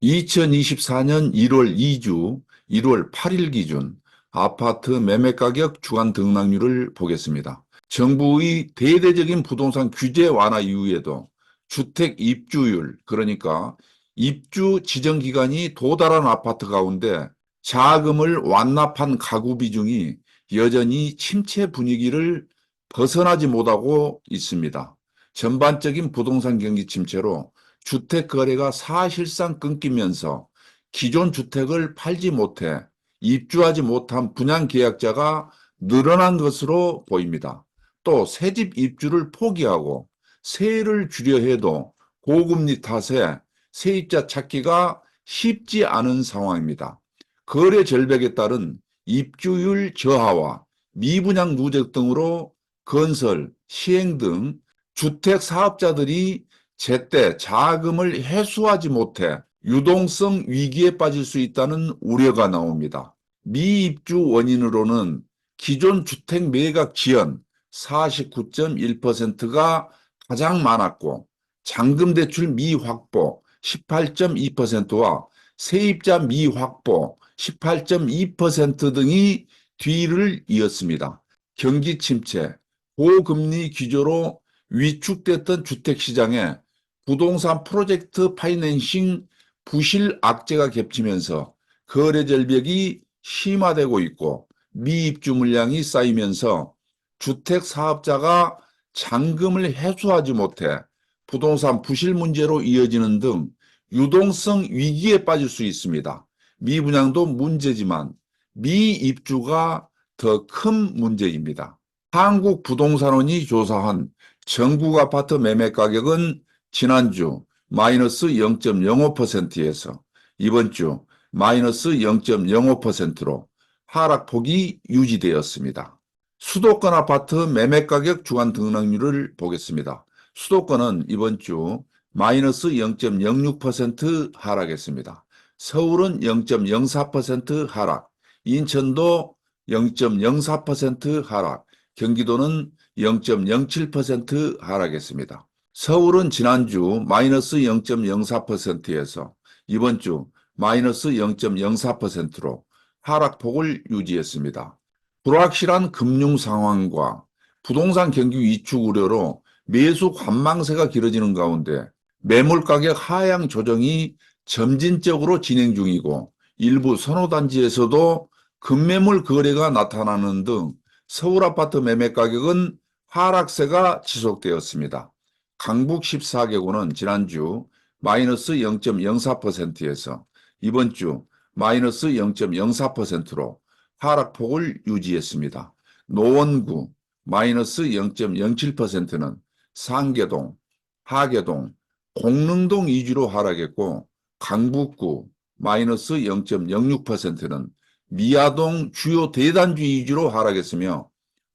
2024년 1월 2주 1월 8일 기준 아파트 매매가격 주간 등락률을 보겠습니다. 정부의 대대적인 부동산 규제 완화 이후에도 주택 입주율, 그러니까 입주 지정 기간이 도달한 아파트 가운데 자금을 완납한 가구 비중이 여전히 침체 분위기를 벗어나지 못하고 있습니다. 전반적인 부동산 경기 침체로 주택 거래가 사실상 끊기면서 기존 주택을 팔지 못해 입주하지 못한 분양 계약자가 늘어난 것으로 보입니다. 또 새집 입주를 포기하고 세를 주려 해도 고금리 탓에 세입자 찾기가 쉽지 않은 상황입니다. 거래 절벽에 따른 입주율 저하와 미분양 누적 등으로 건설, 시행 등 주택 사업자들이 제때 자금을 회수하지 못해 유동성 위기에 빠질 수 있다는 우려가 나옵니다. 미입주 원인으로는 기존 주택 매각 지연 49.1%가 가장 많았고 잔금대출 미확보 18.2%와 세입자 미확보 18.2% 등이 뒤를 이었습니다. 경기 침체, 고금리 기조로 위축됐던 주택시장에 부동산 프로젝트 파이낸싱 부실 악재가 겹치면서 거래 절벽이 심화되고 있고 미입주 물량이 쌓이면서 주택 사업자가 잔금을 회수하지 못해 부동산 부실 문제로 이어지는 등 유동성 위기에 빠질 수 있습니다. 미분양도 문제지만 미입주가 더 큰 문제입니다. 한국부동산원이 조사한 전국 아파트 매매 가격은 지난주 마이너스 0.05%에서 이번 주 마이너스 0.05%로 하락폭이 유지되었습니다. 수도권 아파트 매매 가격 주간 등락률을 보겠습니다. 수도권은 이번 주 마이너스 0.06% 하락했습니다. 서울은 0.04% 하락, 인천도 0.04% 하락, 경기도는 0.07% 하락했습니다. 서울은 지난주 마이너스 0.04%에서 이번 주 마이너스 0.04%로 하락폭을 유지했습니다. 불확실한 금융 상황과 부동산 경기 위축 우려로 매수 관망세가 길어지는 가운데 매물 가격 하향 조정이 점진적으로 진행 중이고 일부 선호단지에서도 급매물 거래가 나타나는 등 서울 아파트 매매 가격은 하락세가 지속되었습니다. 강북 14개구는 지난주 마이너스 0.04%에서 이번 주 마이너스 0.04%로 하락폭을 유지했습니다. 노원구 마이너스 0.07%는 상계동, 하계동, 공릉동 위주로 하락했고 강북구 마이너스 0.06%는 미아동 주요 대단지 위주로 하락했으며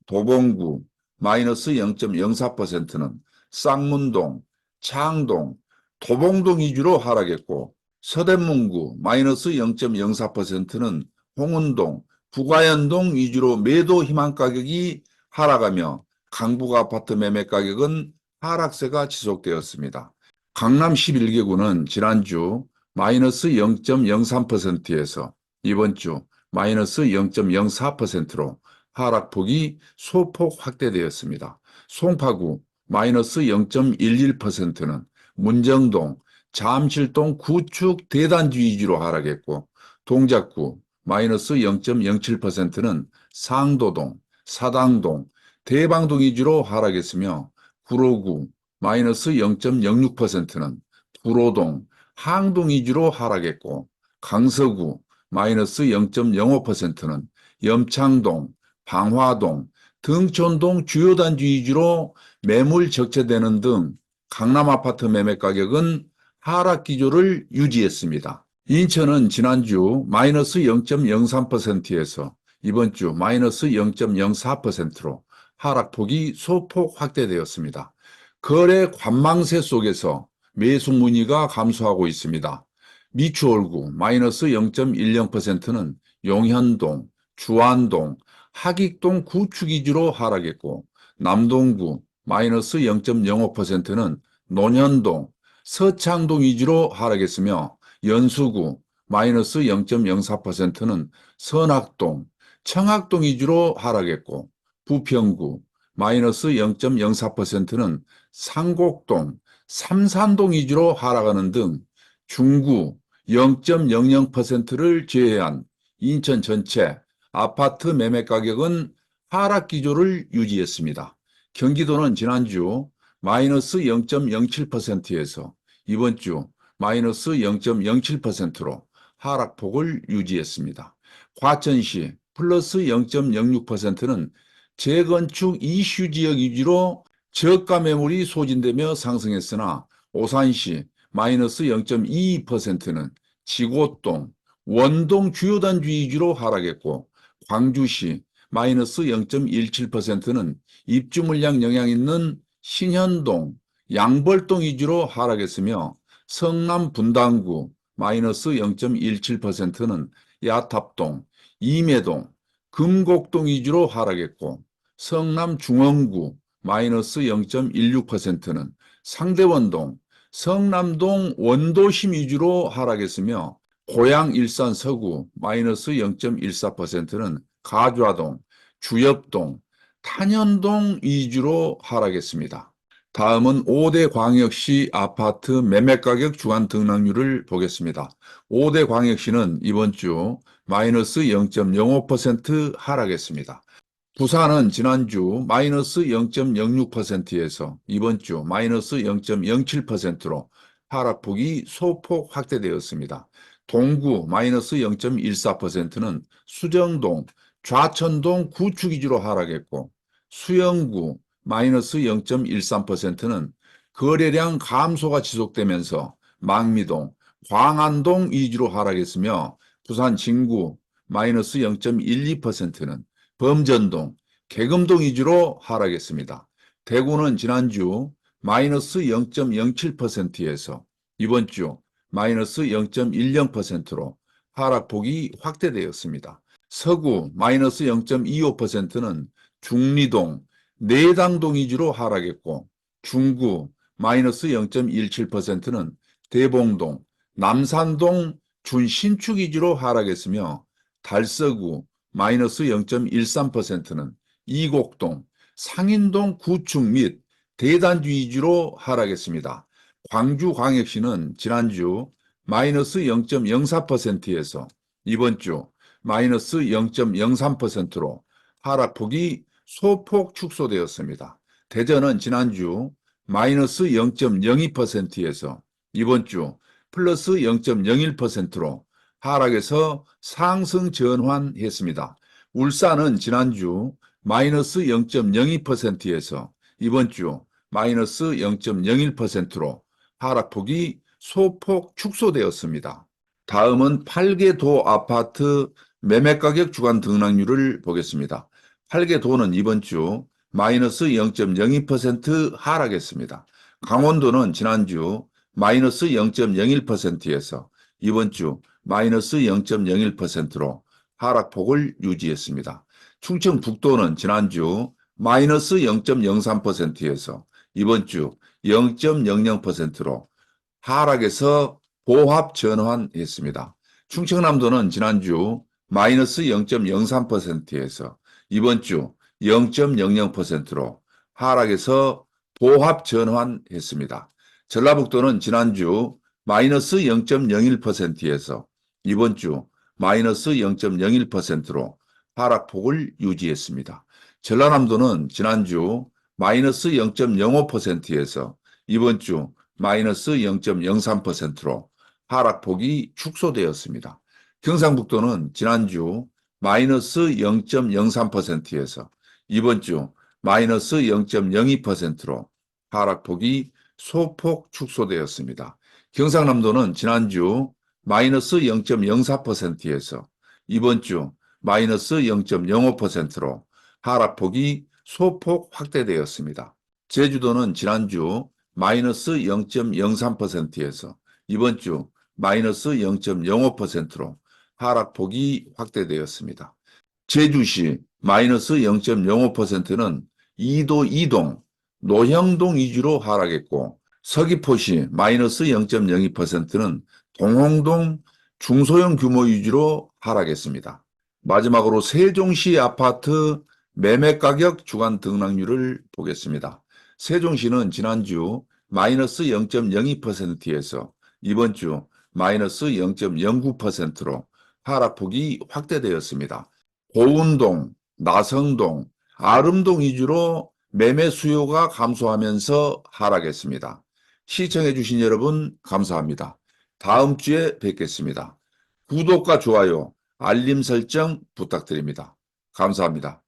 도봉구 마이너스 0.04%는 쌍문동, 창동, 도봉동 위주로 하락했고 서대문구 마이너스 0.04%는 홍은동, 부가연동 위주로 매도 희망 가격이 하락하며 강북 아파트 매매 가격은 하락세가 지속되었습니다. 강남 11개구는 지난주 마이너스 0.03%에서 이번 주 마이너스 0.04%로 하락폭이 소폭 확대되었습니다. 송파구 마이너스 0.11%는 문정동, 잠실동 구축 대단지 위주로 하락했고 동작구 마이너스 0.07%는 상도동, 사당동, 대방동 위주로 하락했으며 구로구 마이너스 0.06%는 구로동, 항동 위주로 하락했고 강서구 마이너스 0.05%는 염창동, 방화동, 등촌동 주요 단지 위주로 매물 적재되는 등 강남 아파트 매매 가격은 하락 기조를 유지했습니다. 인천은 지난주 마이너스 0.03%에서 이번 주 마이너스 0.04%로 하락폭이 소폭 확대되었습니다. 거래 관망세 속에서 매수 문의가 감소하고 있습니다. 미추홀구 마이너스 0.10%는 용현동, 주안동, 하익동 구축 위주로 하락했고 남동구 마이너스 0.05%는 논현동, 서창동 위주로 하락했으며 연수구 마이너스 0.04%는 선악동, 청학동 위주로 하락했고, 부평구 마이너스 0.04%는 상곡동, 삼산동 위주로 하락하는 등 중구 0.00%를 제외한 인천 전체 아파트 매매 가격은 하락 기조를 유지했습니다. 경기도는 지난주 마이너스 0.07%에서 이번 주 마이너스 0.07%로 하락폭을 유지했습니다. 과천시 플러스 0.06%는 재건축 이슈 지역 위주로 저가 매물이 소진되며 상승했으나 오산시 마이너스 0.22%는 지고동, 원동 주요 단지 위주로 하락했고 광주시 마이너스 0.17%는 입주 물량 영향 있는 신현동, 양벌동 위주로 하락했으며 성남 분당구 마이너스 0.17%는 야탑동, 임해동, 금곡동 위주로 하락했고 성남 중원구 마이너스 0.16%는 상대원동, 성남동 원도심 위주로 하락했으며 고양 일산 서구 마이너스 0.14%는 가좌동, 주엽동, 탄현동 위주로 하락했습니다. 다음은 5대 광역시 아파트 매매가격 주간 등락률을 보겠습니다. 5대 광역시는 이번 주 마이너스 0.05% 하락했습니다. 부산은 지난주 마이너스 0.06%에서 이번 주 마이너스 0.07%로 하락폭이 소폭 확대되었습니다. 동구 마이너스 0.14%는 수정동, 좌천동 구축 위주로 하락했고 수영구 마이너스 0.13%는 거래량 감소가 지속되면서 망미동, 광안동 위주로 하락했으며 부산 진구 마이너스 0.12%는 범전동, 계금동 위주로 하락했습니다. 대구는 지난주 마이너스 0.07%에서 이번 주 마이너스 0.10%로 하락폭이 확대되었습니다. 서구 마이너스 0.25%는 중리동, 내당동 위주로 하락했고 중구 마이너스 0.17%는 대봉동, 남산동, 준신축 위주로 하락했으며 달서구 마이너스 0.13%는 이곡동, 상인동 구축 및 대단지 위주로 하락했습니다. 광주광역시는 지난주 마이너스 0.04%에서 이번 주 마이너스 0.03%로 하락폭이 소폭 축소되었습니다. 대전은 지난주 마이너스 0.02%에서 이번 주 플러스 0.01%로 하락에서 상승 전환했습니다. 울산은 지난주 마이너스 0.02%에서 이번 주 마이너스 0.01%로 하락폭이 소폭 축소되었습니다. 다음은 8개 도 아파트 매매가격 주간 등락률을 보겠습니다. 8개 도는 이번 주 마이너스 0.02% 하락했습니다. 강원도는 지난주 마이너스 0.01%에서 이번 주 마이너스 0.01%로 하락폭을 유지했습니다. 충청북도는 지난주 마이너스 0.03%에서 이번 주 0.00%로 하락에서 보합 전환했습니다. 충청남도는 지난주 마이너스 0.03%에서 이번 주 0.00%로 하락에서 보합 전환했습니다. 전라북도는 지난주 마이너스 0.01%에서 이번 주 마이너스 0.01%로 하락폭을 유지했습니다. 전라남도는 지난주 마이너스 0.05%에서 이번 주 마이너스 0.03%로 하락폭이 축소되었습니다. 경상북도는 지난주 마이너스 0.03%에서 이번 주 마이너스 0.02%로 하락폭이 소폭 축소되었습니다. 경상남도는 지난주 마이너스 0.04%에서 이번 주 마이너스 0.05%로 하락폭이 소폭 확대되었습니다. 제주도는 지난주 마이너스 0.03%에서 이번 주 마이너스 0.05%로 하락폭이 확대되었습니다. 제주시 마이너스 0.05%는 이도 이동, 노형동 위주로 하락했고 서귀포시 마이너스 0.02%는 봉홍동 중소형 규모 위주로 하락했습니다. 마지막으로 세종시 아파트 매매 가격 주간 등락률을 보겠습니다. 세종시는 지난주 마이너스 0.02%에서 이번 주 마이너스 0.09%로 하락폭이 확대되었습니다. 고운동, 나성동, 아름동 위주로 매매 수요가 감소하면서 하락했습니다. 시청해주신 여러분 감사합니다. 다음 주에 뵙겠습니다. 구독과 좋아요, 알림 설정 부탁드립니다. 감사합니다.